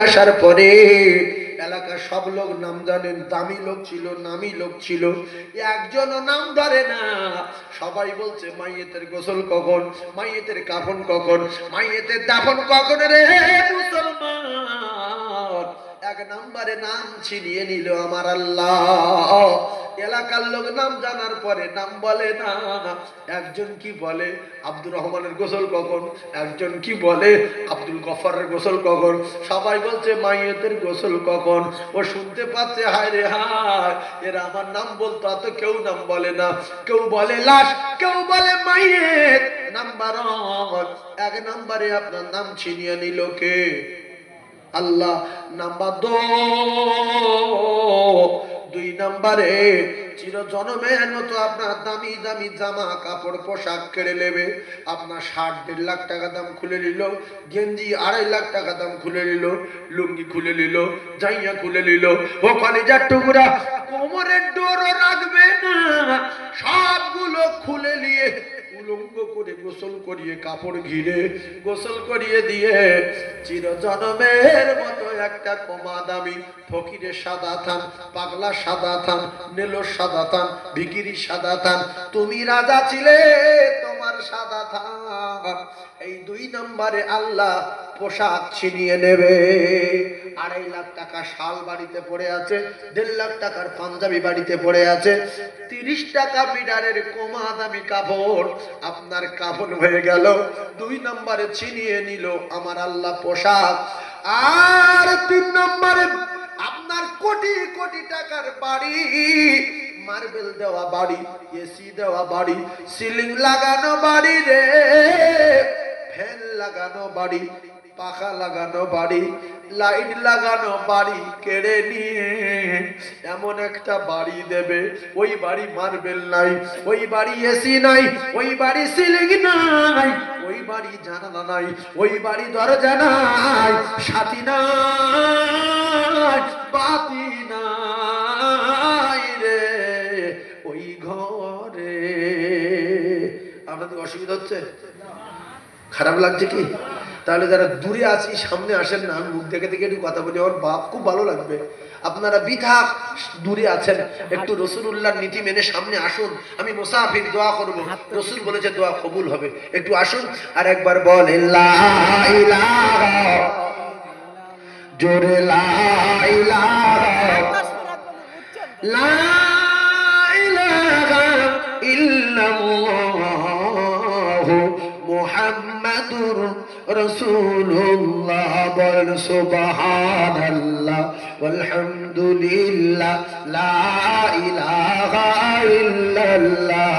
আসার পরে এলাকার সব লোক নাম জানেন, দামি লোক ছিল, নামি লোক ছিল, একজনও নাম ধরে না। সবাই বলছে মাইয়েতের গোসল কখন, মাইয়েতের কাফন কখন, মাইয়েতের দাফন কখন রে মুসলমান। এক নম্বরে নাম ছিনিয়ে নিল আমার আল্লাহ। এলাকার লোক নাম জানার পরে নাম বলে না। একজন কি বলে আব্দুর রহমানের গোসল কখন, একজন কি বলে আব্দুল গফারের গোসল কখন, সবাই বলছে মাইয়েতের গোসল কখন। ও শুনতে পাচ্ছে হায় রে হায়, এরা আমার নাম বলতো, অত কেউ নাম বলে না। কেউ বলে লাশ, কেউ বলে মাইয়েত। নাম্বার এক নম্বরে আপনার নাম ছিনিয়ে নিল কে? আল্লাহ। নাম্বার দুই নম্বরে চির জনমের মতো আপনার দামি দামি জামা কাপড় পোশাক কেড়ে নেবে। আপনার শার্ট 1.5 লাখ টাকা দাম খুলে নিল, গেঞ্জি 2.5 লাখ টাকা দাম খুলে নিল, লুঙ্গি খুলে নিল, জাইয়া খুলে নিল, ও কলেজার টুকরা কোমরের ডোরও রাখবে না, সবগুলো খুলে নিয়ে উলঙ্গ করে গোসল করিয়ে কাপড় ঘিরে গোসল করিয়ে দিয়ে চির জনমের মতো একটা কমা দামি ফকিরের সাদা থান, পাগলা সাদা থান, নেলোর সাদা থান, ভিকিরি সাদা থান, তুমি রাজা ছিলে তোমার সাদা থান। এই 2 নম্বরে আল্লাহ পোশাক ছিনিয়ে নেবে। 2.5 লাখ টাকা শাল বাড়িতে পড়ে আছে, 1.5 লাখ টাকার পাঞ্জাবি বাড়িতে পড়ে আছে, 30 টাকা মিটারের কমা দামি কাপড় আপনার কাফন হয়ে গেল। 2 নম্বরে ছিনিয়ে নিল আমার আল্লাহ পোশাক। আর 3 নম্বরে আপনার কোটি কোটি টাকার বাড়ি, মার্বেল দেওয়া বাড়ি, এসি দেওয়া বাড়ি, সিলিং লাগানো বাড়ি রে, ফ্যান লাগানো বাড়ি, পাখা লাগানো বাড়ি, লাইট লাগানো বাড়ি কেড়ে নিয়ে এমন একটা বাড়ি দেবে, ওই বাড়ি মার্বেল নাই, ওই বাড়ি এসি নাই, ওই বাড়ি সিলিং নাই, ওই বাড়ি জানালা নাই, ওই বাড়ি দরজা নাই, সাথী নাই, বাতি নাই রে ওই ঘরে। আপনাদের অসুবিধা হচ্ছে? খারাপ লাগছে কি? তাহলে যারা দূরে আছি সামনে আসেন না, মুখ দেখে দেখে একটু কথা বলি, আমার বাপ খুব ভালো লাগবে। আপনারা বৃথা দূরে আছেন, একটু রাসূলুল্লাহর নীতি মেনে সামনে আসুন, আমি মুসাফির দোয়া করব, রাসূল বলেছে দোয়া কবুল হবে। একটু আসুন আর একবার বলেন লা ইলাহা, জোরে লা ইলাহা, লা ইলাহা ইল্লাল্লাহ মুহাম্মাদুর রাসূলুল্লাহ। বল সুবহানাল্লাহ ওয়ালহামদুলিল্লাহ লা ইলাহা ইল্লাল্লাহ,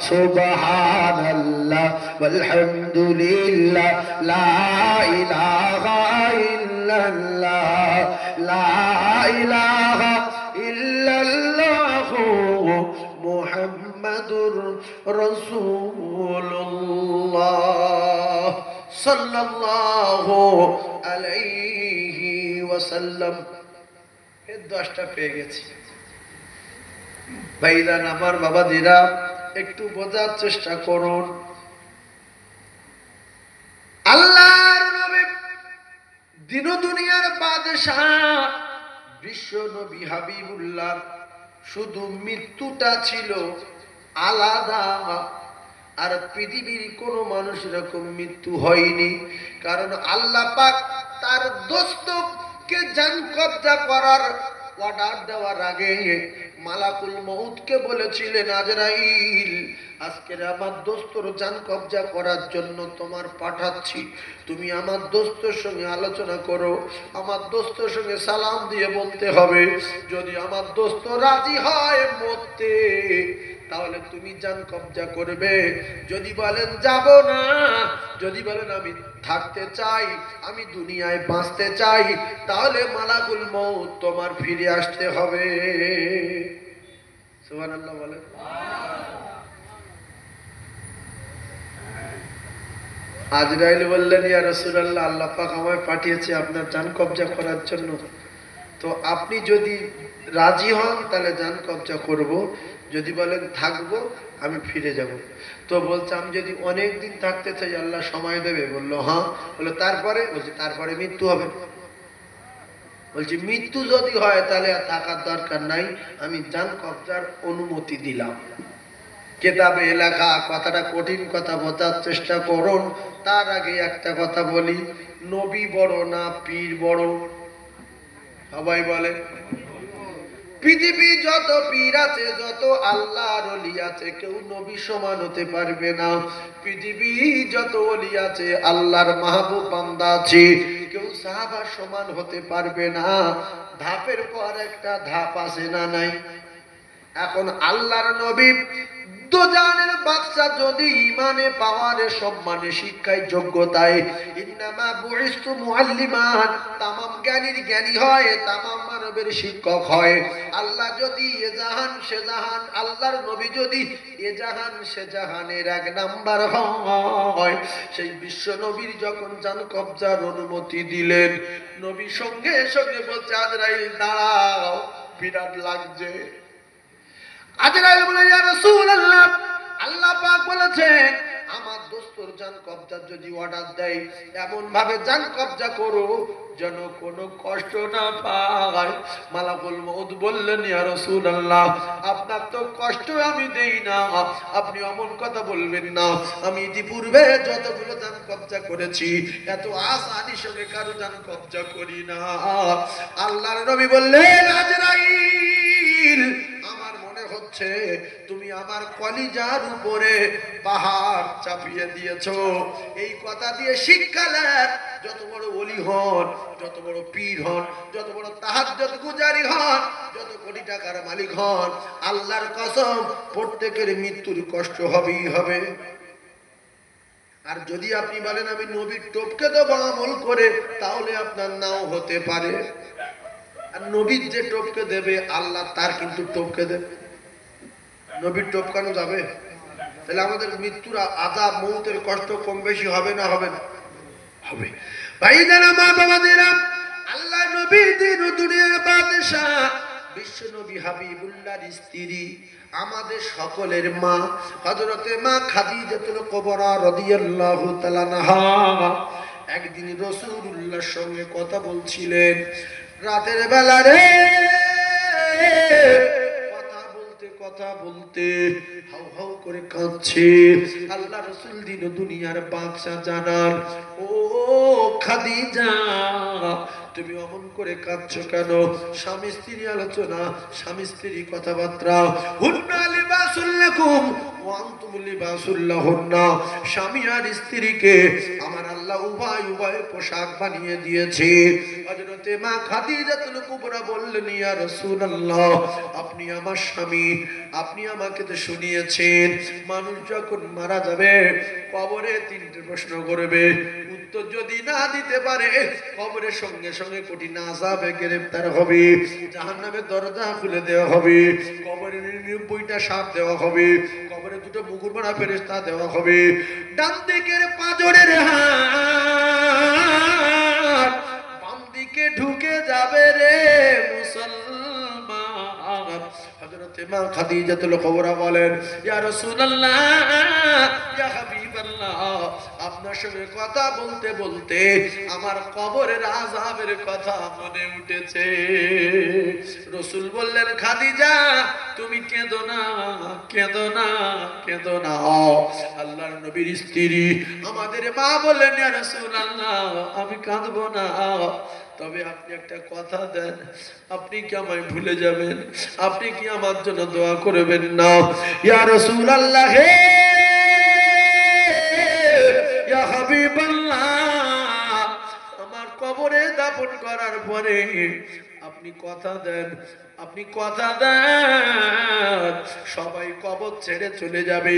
সুবহানাল্লাহ ওয়ালহামদুলিল্লাহ লা ইলাহা ইল্লাল্লাহ, লা ইলাহা ইল্লাল্লাহ মুহাম্মাদুর রাসূলুল্লাহ সাল্লাল্লাহু আলাইহি ওয়াসাল্লাম। এই 10টা পেয়ে গেছি। ভাইজান আমার বাবাজিরা, একটু বোঝার চেষ্টা করুন। আল্লাহর নবী দিন দুনিয়ার বাদশাহ বিশ্ব নবী হাবিবুল্লাহ, শুধু মৃত্যুটা ছিল আলাদা, আর পৃথিবীর কোন মানুষ এরকম মৃত্যু হয়নি। কারণ আল্লাহ পাক তার দোস্তকে জান কবজা করার অর্ডার দেওয়ার আগে মালাকুল মউতকে বলেছিলেন, আজরাইল আজকের আমার দোস্তর জান কবজা করার জন্য তোমার পাঠাচ্ছি, তুমি আমার দোস্তর সঙ্গে আলোচনা করো, আমার দোস্তর সঙ্গে সালাম দিয়ে বলতে হবে, যদি আমার দোস্ত রাজি হয় মরতে তাহলে তুমি জান কবজা করবে। যদি বলেন যাব না, যদি বলেন আমি থাকতে চাই, আমি দুনিয়ায় বাঁচতে চাই, তাহলে মালাকুল মউত তোমার ফিরে আসতে হবে। সুবহানাল্লাহ বলেন। আজরাইল বললেন, ইয়া রাসূলুল্লাহ, আল্লাহ পাক আমায় পাঠিয়েছে আপনার জান কবজা করার জন্য, তো আপনি যদি রাজি হন তাহলে জান কবজা করব, যদি বলেন থাকবো আমি ফিরে যাব। তো বলছে আমি যদি অনেক দিন থাকতে চাই আল্লাহ সময় দেবে? বললো হ্যাঁ। বললো তারপরে? বলছে তারপরে মৃত্যু হবে। বলছি মৃত্যু যদি হয় তাহলে আর থাকার দরকার নাই, আমি জান কবজার অনুমতি দিলাম। কেতাবে লেখা, কথাটা কঠিন কথা, বোঝার চেষ্টা করুন। তার আগে একটা কথা বলি, নবী বড় না পীর বড়? সবাই বলে। পৃথিবী যত পীর আছে, যত আল্লাহর ওলি আছে, কেউ নবী সমান হতে পারবে না। পৃথিবী যত ওলি আছে, আল্লাহর মাহবুব বান্দা আছে, কেউ সাহাবা সমান হতে পারবে না। ধাপের পর একটা ধাপ আছে না নাই? এখন আল্লাহর নবী দোজানের বাদশা যদি ইমানে পাওয়ারে সম্মানে শিক্ষায় যোগ্যতায় ইন্নামা বুইস্তু মুআল্লিমান, তামাম জ্ঞানীর জ্ঞানী হয়, তামাম মানবের শিক্ষক হয়। আল্লাহ যদি এ জাহান সে জাহান, আল্লাহর নবী যদি এ জাহান সে জাহানের এক নাম্বার হয়, সেই বিশ্ব নবীর যখন জান কবজার অনুমতি দিলেন, নবী সঙ্গে সঙ্গে বলছে আজরাইল দাঁড়াও, বিরাট লাগছে। আজরাইল বলে ইয়া রাসূলুল্লাহ, আল্লাহ পাক বলেছেন আমার দোস্তর জান কবজা যদি অর্ডার দেয়, এমন ভাবে জান কবজা করো যেন কোনো কষ্ট না পায়। মালাকুল মউত বললেন ইয়া রাসূলুল্লাহ, আপনার তো কষ্ট আমি দেই না, আপনি এমন কথা বলবেন না। আমি ইতিপূর্বে যতগুলো জান কবজা করেছি, এত আসানি সঙ্গে কারো জান কবজা করি না। আল্লাহর নবী বললেন আজরাইল, আমার মনে হচ্ছে তুমি আমার কলিজার উপরে পাহাড় চাপিয়ে দিয়েছো। এই কথা দিয়ে শিক্ষা নেন, যত বড় ওলি হন, যত বড় পীর হন, যত বড় তাহাজ্জুদ গুজারি হন, যত কোটি টাকার মালিক হন, আল্লাহর কসম প্রত্যেকের মৃত্যুর কষ্ট হবেই হবে। আর যদি আপনি বলেন আমি নবীর টপকে দেবো আমল করে, তাহলে আপনার নাও হতে পারে। আর নবীর যে টপকে দেবে আল্লাহ তার কিন্তু টপকে দেবে। নবীর টপকানো যাবে? তাহলে আমাদের মৃত্যুর আযাব মউতের কষ্ট কম বেশি হবে না হবে না? হবে। ভাইজানা মা বাবাদেরা, আল্লাহ নবী দিন ও দুনিয়ার বাদশা, বিশ্ব নবী হাবিবুল্লাহর স্ত্রী, আমাদের সকলের মা হযরতে মা খাদিজাতুল কুবরা রাদিয়াল্লাহু তাআলা আনহা একদিন রাসূলুল্লাহর সঙ্গে কথা বলছিলেন। রাতের বেলা রে, কথা বলতে হাউ হাউ করে কাঁদছে। আল্লাহ রাসূল দিন দুনিয়ার বাদশা জানান, ও খাদিজা তুমি অমন করে কাঁদছো কেন? স্বামী স্ত্রী আলোচনা, স্বামী স্ত্রী কথাবার্তা। হুন্না লিবাসুল লাকুম ওয়া আনতুম লিবাসুল লাহুন্না, স্বামী আর স্ত্রীকে আমার আল্লাহ উভয় উভয় পোশাক বানিয়ে দিয়েছে। হযরতে মা খাদিজাতুল কুবরা বললেন ইয়া রাসূলুল্লাহ, আপনি আমার স্বামী, আপনি আমাকে তো শুনিয়েছেন মানুষ যখন মারা যাবে কবরে তিনটে প্রশ্ন করবে, উত্তর যদি না দিতে পারে কবরের সঙ্গে সঙ্গে কঠিন আযাবে গ্রেফতার হবে, জাহান্নামের দরজা খুলে দেওয়া হবে, কবরের ৯৯টা সাপ দেওয়া হবে, কবরে দুটো মুগুর মারা ফেরেশতা দেওয়া হবে। ডান দিকের পাঁজরের হাত বাম দিকে ঢুকে যাবে রে মুসলমান। হযরতে মা খাদিজাতুল কুবরা বলেন ইয়া রাসূলুল্লাহ, ইয়া হাবিবাল্লাহ, আপনার সঙ্গে কথা বলতে বলতে আমার কবরের আযাবের কথা মনে উঠেছে। রাসূল বললেন খাদিজা তুমি কেঁদো না, কেঁদো না, কেঁদো না। আল্লাহর নবীর স্ত্রী আমাদের মা বললেন ইয়া রাসূলুল্লাহ, আমি কাঁদবো না, তবে আপনি একটা কথা দেন, আপনি কি আমায় ভুলে যাবেন? আপনি কি আমার জন্য দোয়া করবেন না? ইয়া রাসূলুল্লাহ, হে ইয়া হাবিবাল্লাহ, আমার কবরে দাফন করার পরে আপনি কথা দেন, আপনি কথা দেন সবাই কবর ছেড়ে চলে যাবে,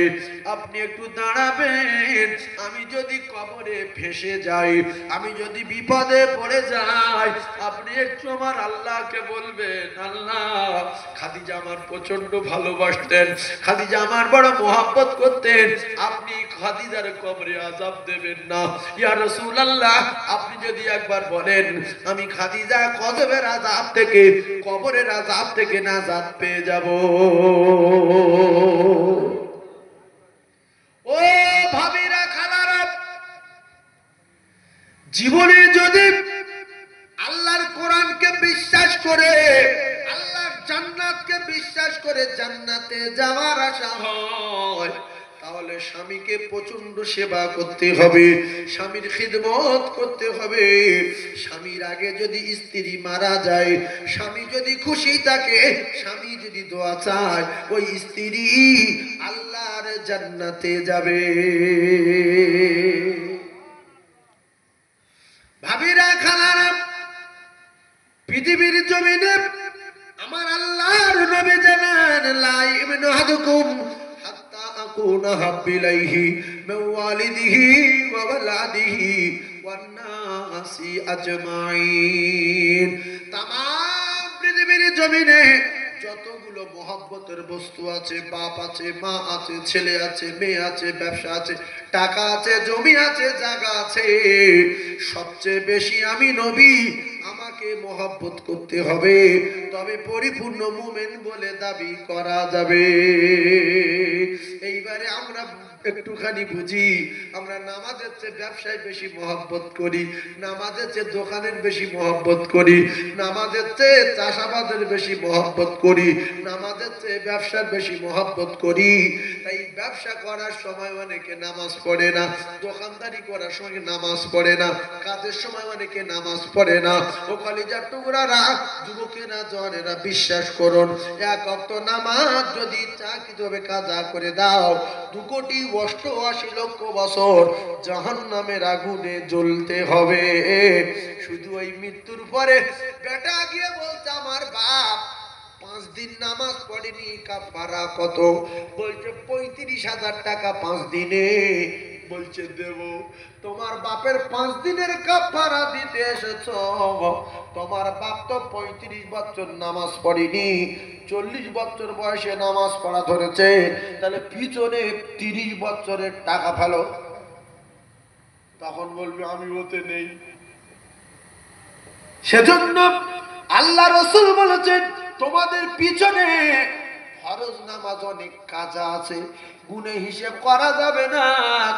আপনি একটু দাঁড়াবেন। আমি যদি কবরে ফেসে যাই, আমি যদি বিপদে পড়ে যাই, আপনি একটু আমার আল্লাহকে বলবেন, আল্লাহ খাদিজা আমার প্রচন্ড ভালোবাসতেন, খাদিজা আমার বড় মোহাব্বত করতেন, আপনি খাদিজার কবরে আযাব দেবেন না। ইয়া রাসূলুল্লাহ, আপনি যদি একবার বলেন আমি খাদিজা কবরের আযাব থেকে, কবরের আযাব থেকে নাজাত পেয়ে যাব। ও ভাবিরা, খালারা, জীবনে যদি আল্লাহর কোরআনকে আল্লাহকে বিশ্বাস করে, আল্লাহর জান্নাতকে বিশ্বাস করে জান্নাতে যাওয়ার আশা হয়, তাহলে স্বামীকে প্রচন্ড সেবা করতে হবে, স্বামীর খিদমত করতে হবে। স্বামীর আগে যদি স্ত্রী মারা যায়, স্বামী যদি খুশি থাকে, স্বামী যদি দোয়া চায়, ওই স্ত্রী আল্লাহর জান্নাতে যাবে। ভাবিরা, খালারা, পৃথিবীর জমিনে আমার আল্লাহর নবী জানান, লা ইমিনু আহাদুকুম হাত্তা আকুনা হাব্বা ইলাইহি মিন ওয়ালিদিহি ওয়া ওয়ালাদিহি ওয়ান নাসি আজমাইন। তামাম পৃথিবীর জমিনে যতগুলো মহব্বতের বস্তু আছে, বাপ আছে, মা আছে, ছেলে আছে, মেয়ে আছে, ব্যবসা আছে, টাকা আছে, জমি আছে, জায়গা আছে, সবচেয়ে বেশি আমি নবী আমাকে মহব্বত করতে হবে, তবে পরিপূর্ণ মুমিন বলে দাবি করা যাবে। এইবারে আমরা একটুখানি বুঝি, আমরা নামাজের চেয়ে ব্যবসায় বেশি মহব্বত করি, নামাজের চেয়ে দোকানের বেশি মহব্বত করি, নামাজের চেয়ে চাষাবাদের বেশি মহব্বত করি, নামাজের চেয়ে ব্যবসার বেশি মহব্বত করি। তাই ব্যবসা করার সময় অনেকে নামাজ পড়ে না, দোকানদারি করার সময় নামাজ পড়ে না, কাজের সময় অনেকে নামাজ পড়ে না। ও কলিজার টুকরারা, যুবকেরা, জওয়ানেরা, বিশ্বাস করুন, এক ওয়াক্ত নামাজ যদি চাকরিভাবে কাজা করে দাও, 2,88,00,000 বছর জাহান্নামের আগুনে জ্বলতে হবে। শুধু ওই মৃত্যুর পরে বেটা গিয়ে বলছে, আমার বাপ 5 দিন নামাজ পড়েনি, কাফারা কত? বলছে 35,000 টাকা 5 দিনে। বলছে দেব। তোমার বাপের 5 দিনের কাফারা দিতে এসেছো, তোমার বাপ তো 35 বছর নামাজ পড়েনি, 40 বছর বয়সে নামাজ পড়া ধরেছে, তাহলে পিছনে 30 বছরের টাকা ফেলো। তখন বলবে আমি ওতে নেই। সেজন্য আল্লাহ রাসূল বলেছেন, তোমাদের পিছনে ফরজ নামাজ অনেক কাজা আছে, গুণে হিসেব করা যাবে না,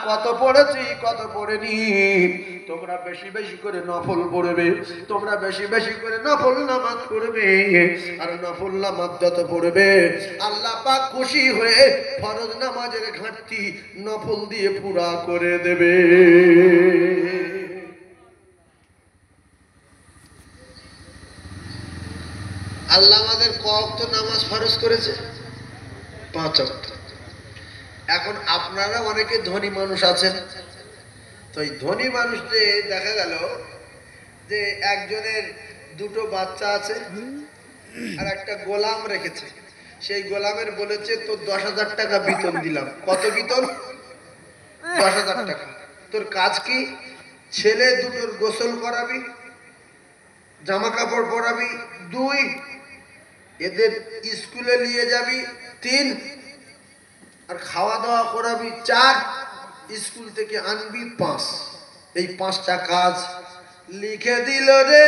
কত পড়েছি কত পড়েনি। তোমরা বেশি বেশি করে নফল পড়বে, তোমরা বেশি বেশি করে নফল নামাজ পড়বে, আর নফল নামাজ যত পড়বে আল্লাহ পাক খুশি হয়ে ফরজ নামাজের ঘাটতি নফল দিয়ে পুরা করে দেবে। আল্লাহ আমাদের ক ওয়াক্ত নামাজ ফরজ করেছে? 5 ওয়াক্ত। এখন আপনারা অনেকে ধনী মানুষ আছেন, তো এই ধনী মানুষদের দেখা গেল যে একজনের 2টো বাচ্চা আছে আর একটা গোলাম রেখেছে। সেই গোলামের বলেছে, তোর 10,000 টাকা বেতন দিলাম। কত বেতন? 10,000 টাকা। তোর কাজ কি? ছেলে 2টোর গোসল করাবি, জামা কাপড় পরাবি 2, এদের স্কুলে নিয়ে যাবি 3, আর খাওয়া দাওয়া করাবি 4, স্কুল থেকে আনবি 5। এই 5টা কাজ লিখে দিল রে।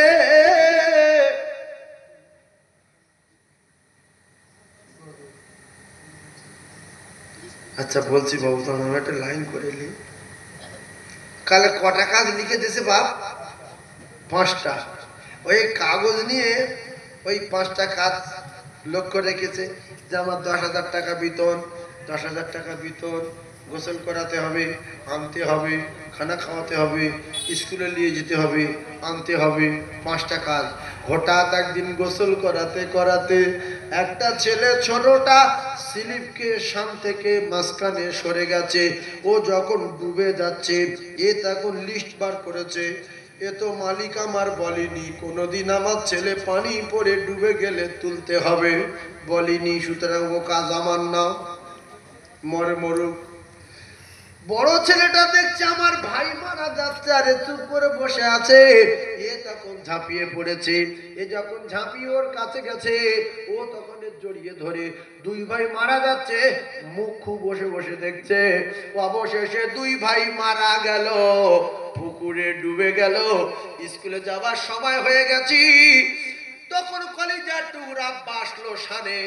আচ্ছা বলছি বাবু, তোমার একটা লাইন করে নি, কালে কটা কাজ লিখে দিয়েছে বাপ? 5টা। ওই কাগজ নিয়ে ওই 5টা কাজ লক্ষ্য রেখেছে যে আমার 10,000 টাকা বেতন, 10,000 টাকা বেতন, গোসল করাতে হবে, আনতে হবে, খানা খাওয়াতে হবে, স্কুলে নিয়ে যেতে হবে, আনতে হবে, 5টা কাজ। হঠাৎ একদিন গোসল করাতে করাতে একটা ছেলে ছোটটা স্লিপকে সাম থেকে মাঝখানে সরে গেছে। ও যখন ডুবে যাচ্ছে, এ তখন লিস্ট বার করেছে, এ তো মালিক আমার বলেনি কোনোদিন আমার ছেলে পানি পড়ে ডুবে গেলে তুলতে হবে, বলিনি, সুতরাং ও কাজ আমার না, মরে মরুক। বড় ছেলেটা দেখছে আমার ভাই মারা যাচ্ছে, আরে চুপ করে বসে আছে, এ তখন ঝাঁপিয়ে পড়েছে। এ যখন ঝাঁপিয়ে ওর কাছে গেছে, ও তখন জড়িয়ে ধরে, 2 ভাই মারা যাচ্ছে, মুখ খুব বসে বসে দেখছে। অবশেষে 2 ভাই মারা গেল, পুকুরে ডুবে গেল, স্কুলে যাবার সময় হয়ে গেছি। তখন কলিজার টুকরা বাসলো সানে।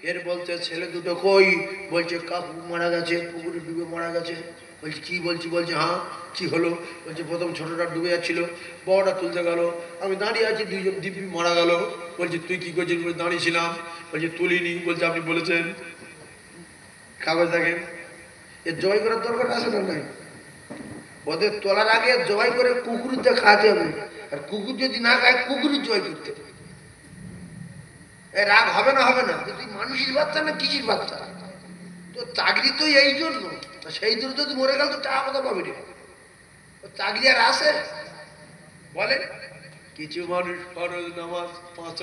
এর বলতে ছেলে 2টো কই? বলছে কাকু মারা গেছে, পুকুরে ডুবে মারা গেছে। বলছি কি বলছি? বলছে হ্যাঁ। কি হলো? বলছে প্রথম ছোটটা ডুবে যাচ্ছিল, বড়টা তুলতে গেল, আমি দাঁড়িয়ে আছি, দুইজন দিব্যি মারা গেল। বলছে তুই কি করছিস? বলে দাঁড়িয়েছিলাম। বলছে তুলিনি। বলছে আপনি বলেছেন। কাগজ দেখেন। এর জবাই করার দরকার আছে না নাই? ওদের তোলার আগে জবাই করে কুকুরতে খাওয়াতে হবে। আর কুকুর যদি না খায়, কুকুরের জবাই করতে হবে। রাগ হবে না? হবে না। তুই মানুষের বাচ্চা না কিসির বাচ্চা? তো চাকরি তো এই জন্য, সেই জন্য যদি মরে গেল তো টাকা কথা পাবি। চাকরি আর আছে বলে? কিছু মানুষ ফরজ নামাজ 5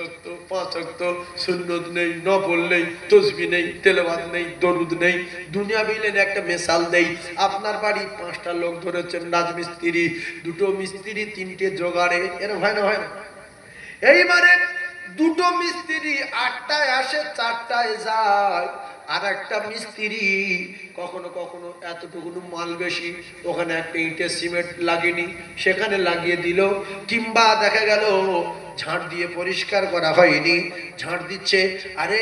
ওয়াক্ত সুন্নত নেই, নফল নেই, তসবিহ নেই, তেলাওয়াত নেই, দরুদ নেই। দুনিয়া বিলেন একটা মিসাল দেই। আপনার বাড়ি 5টা লোক ধরেছেন রাজমিস্ত্রি, 2টো মিস্ত্রি, 3টে জোগাড়ে, এরকম হয় না? হয় না? এইবারে 2টো মিস্ত্রি 8টায় আসে, 4টায় যায়। আর একটা মিস্ত্রি কখনো কখনো এতটুকু মাল বেশি, ওখানে একটা ইটের সিমেন্ট লাগেনি, সেখানে লাগিয়ে দিল। কিংবা দেখা গেল ঝাড় দিয়ে পরিষ্কার করা হয়নি, ঝাড় দিচ্ছে। আরে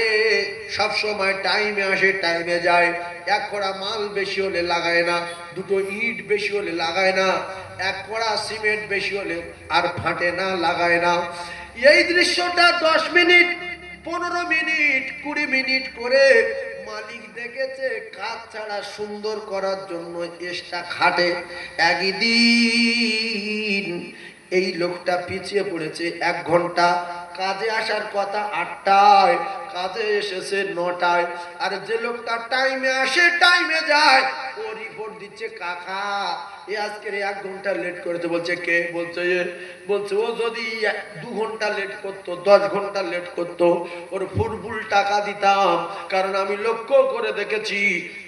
সব সময় টাইমে আসে, টাইমে যায়। 1 কড়া মাল বেশি হলে লাগায় না, 2টো ইট বেশি হলে লাগায় না, 1 কড়া সিমেন্ট বেশি হলে আর ফাটে না, লাগায় না। এই দৃশ্যটা 10 মিনিট, 15 মিনিট, 20 মিনিট করে মালিক দেখেছে কাজ ছাড়া সুন্দর করার জন্য এক্সট্রা খাটে। একদিন এই লোকটা পিছিয়ে পড়েছে 1 ঘন্টা। কাজে আসার কথা 8টায়, কাজে এসেছে 9টায়। আর যে লোকটা টাইমে আসে, টাইমে যায়, ও রিপোর্ট দিচ্ছে কাকা এ আজকের 1 ঘন্টা লেট করেছে। বলছে কে? বলছে বলছে ও যদি 2 ঘন্টা লেট করতো, 10 ঘন্টা লেট করতো, ওর ফুল টাকা দিতাম। কারণ আমি লক্ষ্য করে দেখেছি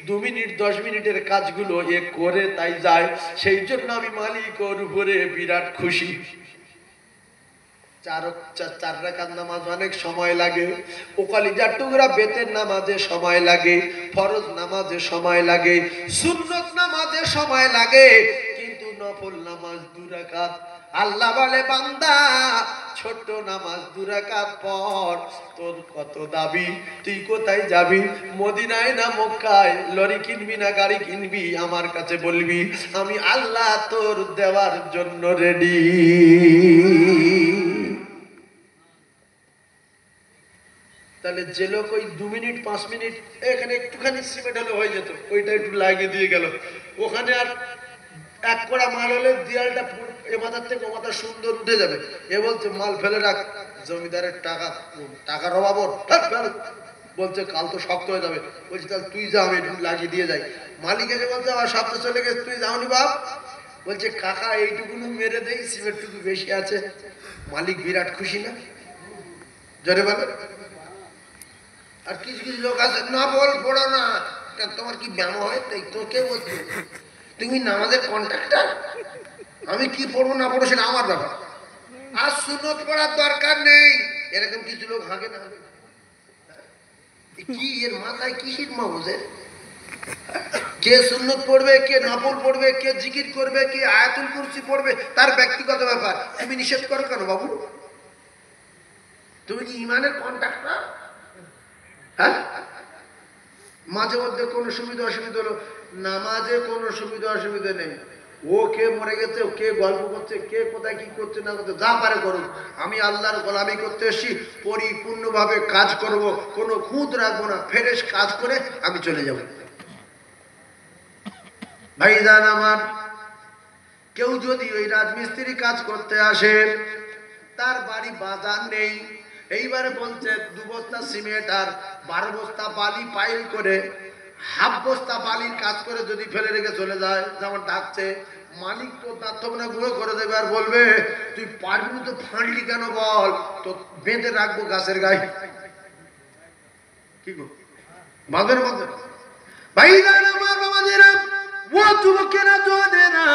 2 মিনিট 10 মিনিটের কাজগুলো এ করে তাই যায়, সেই জন্য আমি মালিক ওর উপরে বিরাট খুশি। 4 রাকাত নামাজ অনেক সময় লাগে, ওকালিজার টুকরা বেতের নামাজে সময় লাগে, ফরজ নামাজে সময় লাগে, সুন্নত নামাজে সময় লাগে, কিন্তু নফল নামাজ 2 রাকাত। আল্লাহ বলে বান্দা ছোট্ট নামাজ 2 রাকাত পড়, তোর কত দাবি, তুই কোথায় যাবি? মদিনায় না মক্কায়? লরি কিনবি না গাড়ি কিনবি? আমার কাছে বলবি, আমি আল্লাহ তোর দেওয়ার জন্য রেডি। তাহলে যে লোক ওই 2 মিনিট 5 মিনিট এখানে একটুখানি সিমেন্ট হলে হয়ে যেত, ওইটা একটু লাগিয়ে দিয়ে গেল, ওখানে আর 1 কড়া মাল হলে দেয়ালটা এ মাথার থেকে ও মাথা সুন্দর উঠে যাবে। এ বলছে মাল ফেলে রাখ, জমিদারের টাকার অভাব ওর, বলছে কাল তো শক্ত হয়ে যাবে। বলছে তাহলে তুই যা, আমি একটু লাগিয়ে দিয়ে যাই। মালিক এসে বলছে আমার সপ্তাহ চলে গেছে, তুই যাওনি বাপ? বলছে কাকা এইটুকুনি মেরে দেই, সিমেন্টটুকু বেশি আছে। মালিক বিরাট খুশি না? জোরে বলে। আর কিছু কিছু লোক আছে না, বল পড়ো না, তোমার কি ব্যায়াম হয়? তাই তোকে বলছো তুমি নামাজের কন্ট্রাক্টর, আমি কি পড়বো না পড়বো সেটা আমার ব্যাপার, আর সুন্নত পড়ার দরকার নেই। এরকম কিছু লোক হাঁকে না। কি এর মাথায় কি হিকমা বোঝে? কে সুন্নত পড়বে, কে নফল পড়বে, কে জিকির করবে, কে আয়াতুল কুরসি পড়বে, তার ব্যক্তিগত ব্যাপার। তুমি নিষেধ করো কেন বাবু? তুমি কি ইমানের কন্ট্রাক্টর? হ্যাঁ, মাঝে মধ্যে কোনো সুবিধা অসুবিধা হলো, নামাজে কোনো সুবিধা অসুবিধা নেই। ও কে মরে গেছে, কে গল্প করছে, কে কোথায় কি করছে না করছে, যা পারে করুক। আমি আল্লাহর গোলামি করতে এসেছি, পরিপূর্ণভাবে কাজ করব, কোনো খুঁত রাখবো না, ফ্রেশ কাজ করে আমি চলে যাব। ভাইজান আমার, কেউ যদি ওই রাজমিস্ত্রি কাজ করতে আসে, তার বাড়ি বাজার নেই, এইবারে বলছে 2 বস্তা সিমেন্ট আর 12 বস্তা বালি পাইল করে, হাফ বস্তা বালির কাজ করে যদি ফেলে রেখে চলে যায়, যেমন ডাকছে, মালিক তো তার তো না গুঁড়ো করে দেবে, আর বলবে তুই পারবি তো ফাঁড়লি কেন বল, তো বেঁধে রাখবো গাছের গায়ে। কি গো বাঁধের মধ্যে? ভাইজান আমার, বাবাজিরা, ও যুবকেরা, জোয়ানেরা,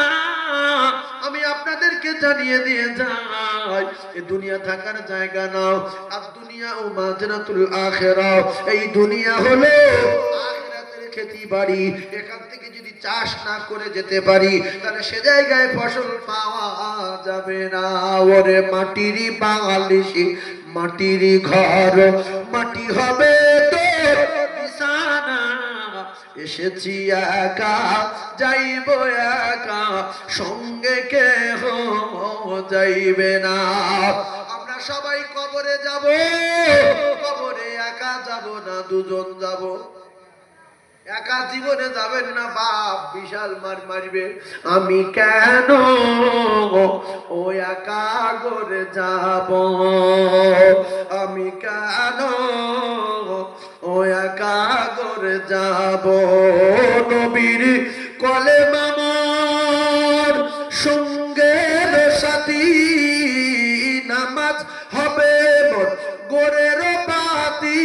আমি আপনাদেরকে জানিয়ে দিয়ে যাই, এই দুনিয়া থাকার জায়গা নাও, আর দুনিয়া ও মাজরাতুল আখিরা, এই দুনিয়া হলো আখিরাতের খেতি বাড়ি। এখান থেকে যদি চাষ না করে যেতে পারি, তাহলে সে জায়গায় ফসল পাওয়া যাবে না। ওরে মাটিরই বাঙালিশি, মাটিরই ঘর, মাটি হবে তোর বিছানা, এসেছি একা যাইব একা, সঙ্গে কেহ যাইবে না। আমরা সবাই কবরে যাব, কবরে একা যাব না, দুজন যাব। একা জীবনে যাবেন না, বাপ বিশাল মার মারবে। আমি কেন ও একা করে যাব, আমি কেন ও একা করে যাব। নবীর কলেমা মোর সঙ্গের সাথী, নামাজ হবে মোর গোরের বাতি,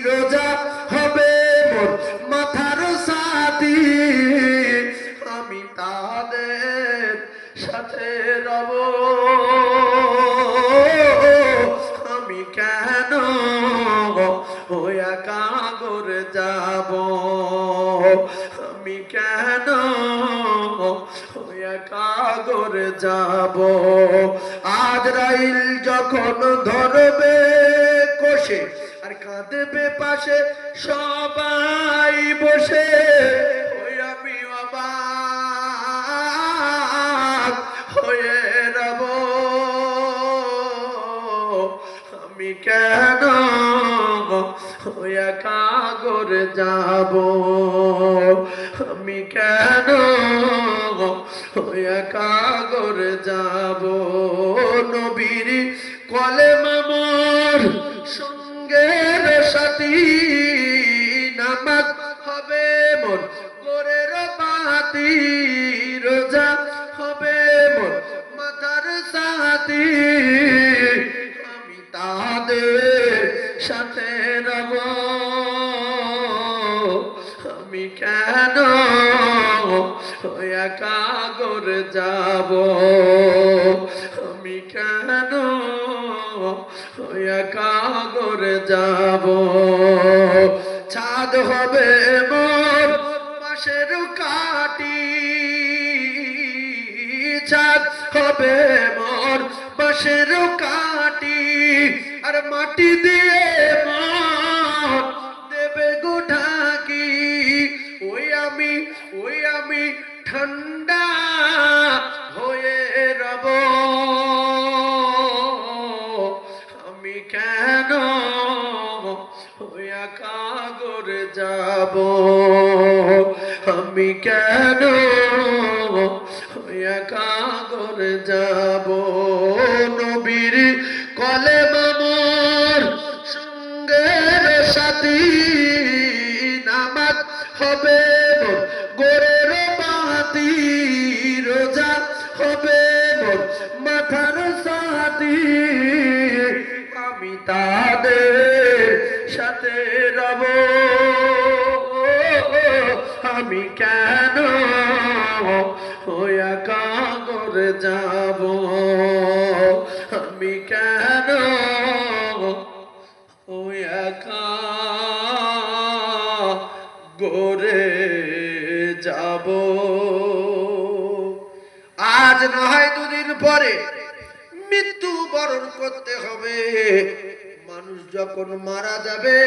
রোজা হবে মোর মাথার সাথী। আমি তাদের সাথে রব, আমি কেন ও একা করে যাব, আমি কেন ও একা করে যাব। আজরাইল যখন ধরবে কষে, আর কাঁদবে পাশে সবাই বসে, ওই আমি অবাক হয়ে রব। আমি কেন একা করে যাব, আমি কেন একা করে যাব। নবীর কলেমা মোর সঙ্গের সাথী, নামাজ হবে মোর গোরের বাতি, রোজা হবে মোর মাথার সাথী। আমি তাদের সাথে রব, আমি কেন একা করে যাব, আমি কেন একা করে যাব। ছাদ হবে মোর পাশের কাটি, ছাদ হবে মোর পাশের কাটি, আর মাটি দিয়ে মোর দেবে গো ঢাকি। ওই আমি ঠান্ডা হয়ে রব, আমি কেন একা করে যাব, আমি কেন একা করে যাব। নবীর কলেমা মোর সঙ্গের সাথী, নামাজ হবে মোর গোরের বাতি, রোজা হবে মোর মাথার সাথী। আমি তাদের সাথে রব, আমি কেন একা করে যাব, আমি কেন একা করে যাব। আজ না হয় দুদিন পরে মৃত্যু বরণ করতে হবে। মানুষ যখন মারা যাবে,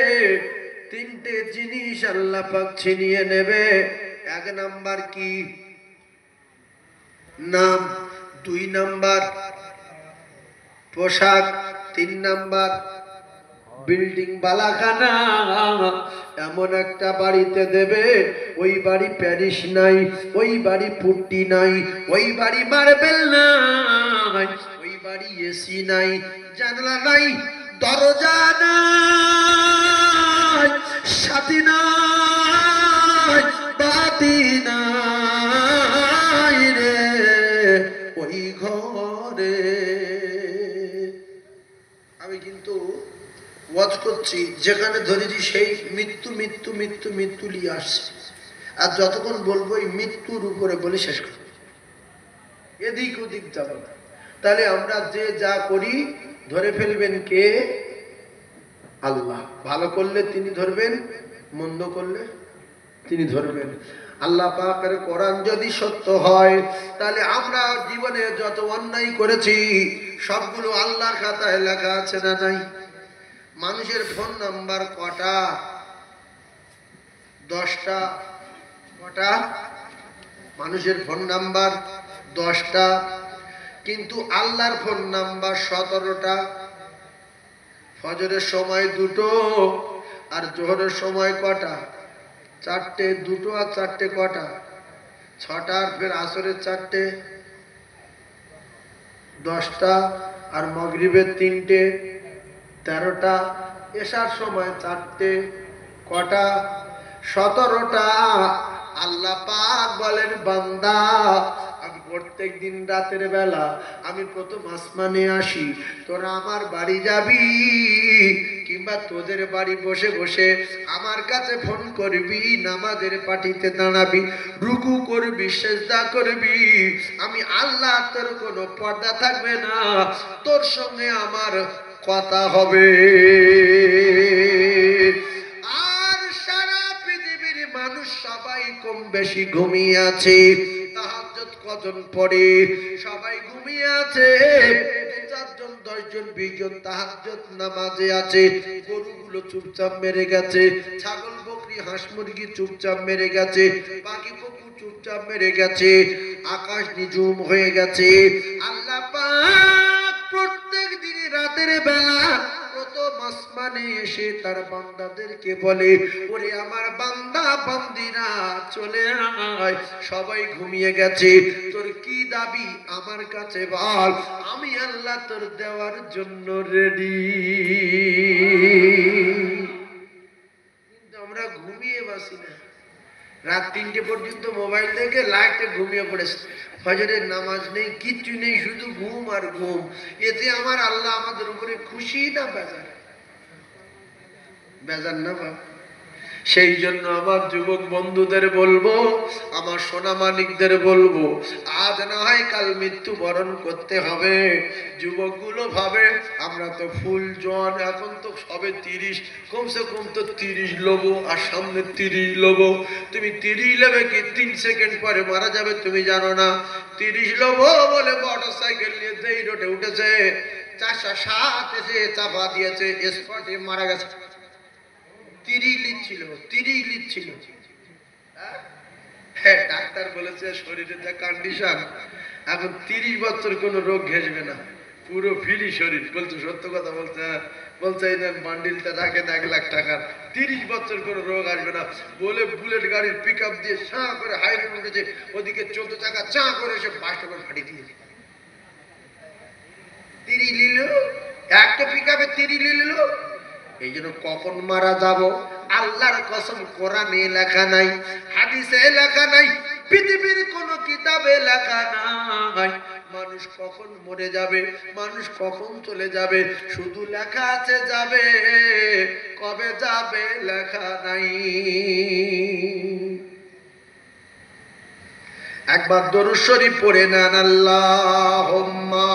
তিনটে জিনিস আল্লাহ পাক ছিনিয়ে নেবে। এক নাম্বার কি? নাম। 2 নাম্বার পোশাক। 3 নাম্বার বিল্ডিং বালাখানা। এমন একটা বাড়িতে দেবে, ওই বাড়ি প্যারিস নাই, ওই বাড়ি পুট্টি নাই, ওই বাড়ি মার্বেল নাই, ওই বাড়ি এসি নাই, জানলা নাই, দরজা নাই, সাথী নাই, বাতি নাই রে ওই ঘরে। আমি কিন্তু ওয়াজ করছি, যেখানে ধরেছি সেই মৃত্যু মৃত্যু মৃত্যু মৃত্যু নিয়ে আসছে। আর যতক্ষণ বলবো এই মৃত্যুর উপরে বলে শেষ করবো, এদিক ওদিক যাবো না। তাহলে আমরা যে যা করি ধরে ফেলবেন কে? আল্লাহ। ভালো করলে তিনি ধরবেন, মন্দ করলে তিনি ধরবেন। আল্লাহ পাকের কোরআন যদি সত্য হয়, তাহলে আমরা জীবনে যত অন্যায় করেছি সবগুলো আল্লাহর খাতায় লেখা আছে না নাই? মানুষের ফোন নাম্বার কটা? 10টা কটা মানুষের ফোন নাম্বার 10টা, কিন্তু আল্লাহর ফোন নাম্বার 17টা। ফজরের সময় 2টো, আর জোহরের সময় কটা? 4টে। 2টো আর 4টে কটা? 6টা। আর ফের আসরের 4টে, 10টা। আর মাগরিবের 3টে, 13টা। এশার সময় 4টে, কটা? 17টা। আল্লাহ পাক বলেন, বান্দা আমি প্রত্যেক দিন রাতের বেলা আমি প্রথম আসমানে আসি, তোরা আমার বাড়ি যাবি কিংবা তোদের বাড়ি বসে বসে আমার কাছে ফোন করবি, নামাজের পাটিতে দাঁড়াবি, রুকু করবি, সেজদা করবি, আমি আল্লাহ তোর কোনো পর্দা থাকবে না, তোর সঙ্গে আমার কথা হবে। আর সারা পৃথিবীর মানুষ সবাই কম বেশি ঘুমিয়ে আছে। তাহাজ্জুদ কজন পড়ে? সবাই ঘুমিয়ে আছে। 4 জন 10 জন 20 জন তাহাজ্জুদ নামাজে আছে। গরুগুলো চুপচাপ মেরে গেছে, ছাগল বকরি হাঁস মুরগি চুপচাপ মেরে গেছে, পাখি পশু চুপচাপ মেরে গেছে, আকাশ নিঝুম হয়ে গেছে। আল্লাহ পাক প্রত্যেক দিন রাতের বেলা প্রথম আসমানে এসে তার বান্দাদেরকে বলে, ওরে আমার বান্দা বান্দিরা চলে আয়, সবাই ঘুমিয়ে গেছে, তোর কি দাবি আমার কাছে বল, আমি আল্লাহ তোর দেওয়ার জন্য রেডি। কিন্তু আমরা ঘুমিয়ে বাসি না, রাত 3টে পর্যন্ত মোবাইল দেখে লাইটে ঘুমিয়ে পড়েছে, ফজরের নামাজ নেই, কিচ্ছু নেই, শুধু ঘুম আর ঘুম। এতে আমার আল্লাহ আমাদের উপরে খুশি না বেজার? বেজার না বাবা? সেই জন্য আমার যুবক বন্ধুদের বলবো, আমার সোনা মানিকদের বলবো, আজ না হয় কাল মৃত্যু বরণ করতে হবে। যুবকগুলো ভাবে আমরা তো ফুল জন, এখন তো সবে 30, কমসে কম তো 30 লোবো, আর সামনে 30 লোবো। তুমি 30 নেবে কি 3 সেকেন্ড পরে মারা যাবে, তুমি জানো না? 30 লোবো বলে মোটর সাইকেল নিয়ে যেই রোডে উঠেছে, 407 এসে চাপা দিয়েছে, স্পটে মারা গেছে। 30 লিচ্ছিল। হ্যাঁ, ডাক্তার বলেছে শরীরের যা কন্ডিশন, এখন 30 বছর কোনো রোগ ঘেসবে না, পুরো ফ্রি শরীর। বলছে সত্য কথা বলছে, বলছে এই বান্ডিলটা রাখেন 1 লাখ টাকার, 30 বছর কোনো রোগ আসবে না বলে বুলেট গাড়ির পিক আপ দিয়ে চা করে হাইরে উঠেছে, ওদিকে 14 চাকা চা করে এসে 5 টাকা ফাটিয়ে দিয়েছে। 30 নিল, একটা পিক আপে 30 নিল। এই জন্য কখন মারা যাব আল্লাহর কসম কোরআনে লেখা নাই, হাদিসে লেখা নাই, পৃথিবীর কোন কিতাবে লেখা নাই। মানুষ কখন মরে যাবে, মানুষ কখন চলে যাবে, শুধু লেখা আছে যাবে, কবে যাবে লেখা নাই। একবার দরুদ শরীফ পড়ে নেন, আল্লাহুম্মা